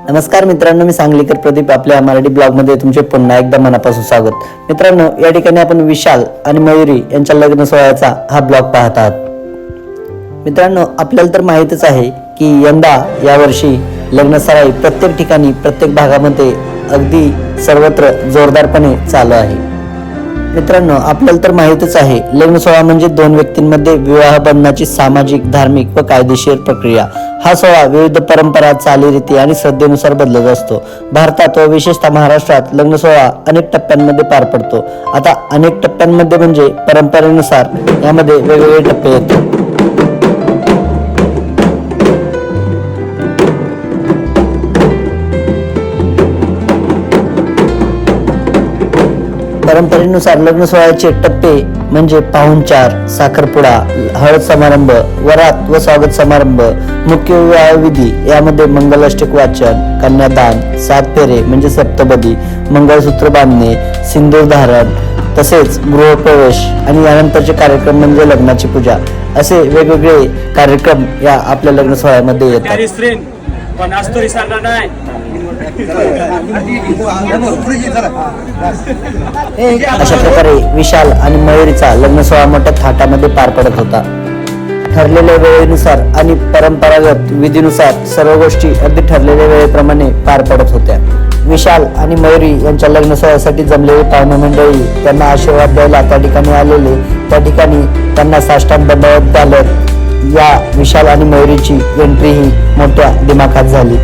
नमस्कार मित्रांनो, मी सांगलीकर प्रदीप आपल्या मराठी ब्लॉगमध्ये तुमचे पुन्हा एकदा मनापासून स्वागत. मित्रांनो, या ठिकाणी आपण विशाल आणि मयुरी यांच्या लग्न सोहळ्याचा हा ब्लॉग पाहत आहात. मित्रांनो, आपल्याला तर माहीतच आहे की यंदा यावर्षी लग्न सराई प्रत्येक ठिकाणी प्रत्येक भागामध्ये अगदी सर्वत्र जोरदारपणे चालू आहे. मित्रांनो, आपल्याला तर माहीतच आहे लग्न सोहळा म्हणजे दोन व्यक्तींमध्ये विवाह बंधनाची सामाजिक, धार्मिक व कायदेशीर प्रक्रिया. हा सोहळा विविध परंपरा, चालीरीती आणि श्रद्धेनुसार बदलत असतो. भारतात व विशेषतः महाराष्ट्रात लग्न सोहळा अनेक टप्प्यांमध्ये पार पडतो. आता अनेक टप्प्यांमध्ये म्हणजे परंपरेनुसार यामध्ये वेगवेगळे टप्पे येतात. परंपरेनुसार लग्न सोहळ्याचे टप्पे म्हणजे पाहुणचार, साखरपुडा, हळद समारंभ, वरात व स्वागत समारंभ, मुख्य विवाह विधी, यामध्ये मंगलाष्टक वाचन, कन्यादान, 7 फेरे म्हणजे सप्तपदी, मंगळसूत्र बांधणे, सिंदूर धारण, तसेच गृहप्रवेश आणि यानंतरचे कार्यक्रम म्हणजे लग्नाची पूजा, असे वेगवेगळे कार्यक्रम या आपल्या लग्न सोहळ्यामध्ये येतात. अशा प्रकारे विशाल आणि मयुरीचा लग्न सोहळा मोठ्या थाटामध्ये पार पडत होता. ठरलेल्या वेळेनुसार आणि परंपरागत विधीनुसार सर्व गोष्टी अगदी ठरलेल्या वेळेप्रमाणे पार पडत होत्या. विशाल आणि मयुरी यांच्या लग्न सोहळ्यासाठी जमलेली पाहुणे मंडळी, त्यांना आशीर्वाद द्यायला त्या ठिकाणी आलेले, त्या ठिकाणी त्यांना साष्टांग दंडवत घालत या विशाल आणि मयुरीची एंट्री ही मोठ्या दिमाखात झाली.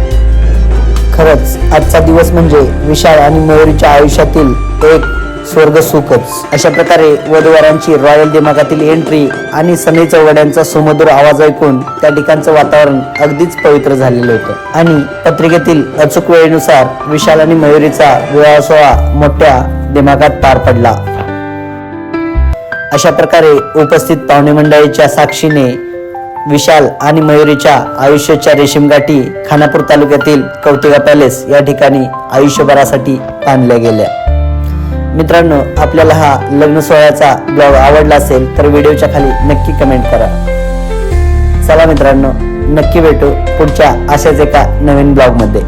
खरंच आजचा दिवस म्हणजे विशाल आणि मयुरीच्या आयुष्यातील एक स्वर्ग सुखच. अशा प्रकारे वधूवरांची रॉयल दिमागातील एंट्री आणि सनई चौघड्यांचा सुमधुर आवाज ऐकून त्या ठिकाणचं वातावरण अगदीच पवित्र झालेलं होतं आणि पत्रिकेतील अचूक वेळेनुसार विशाल आणि मयुरीचा विवाह सोहळा मोठ्या दिमागात पार पडला. अशा प्रकारे उपस्थित पाहुणे मंडळीच्या साक्षीने विशाल आणि मयुरीच्या आयुष्याच्या रेशीमगाठी खानापूर तालुक्यातील कौतिगा पॅलेस या ठिकाणी आयुष्यभरासाठी बांधल्या गेल्या. मित्रांनो, आपल्याला हा लग्न सोहळ्याचा ब्लॉग आवडला असेल तर व्हिडिओच्या खाली नक्की कमेंट करा. चला मित्रांनो, नक्की भेटू पुढच्या अशाच एका नवीन ब्लॉगमध्ये.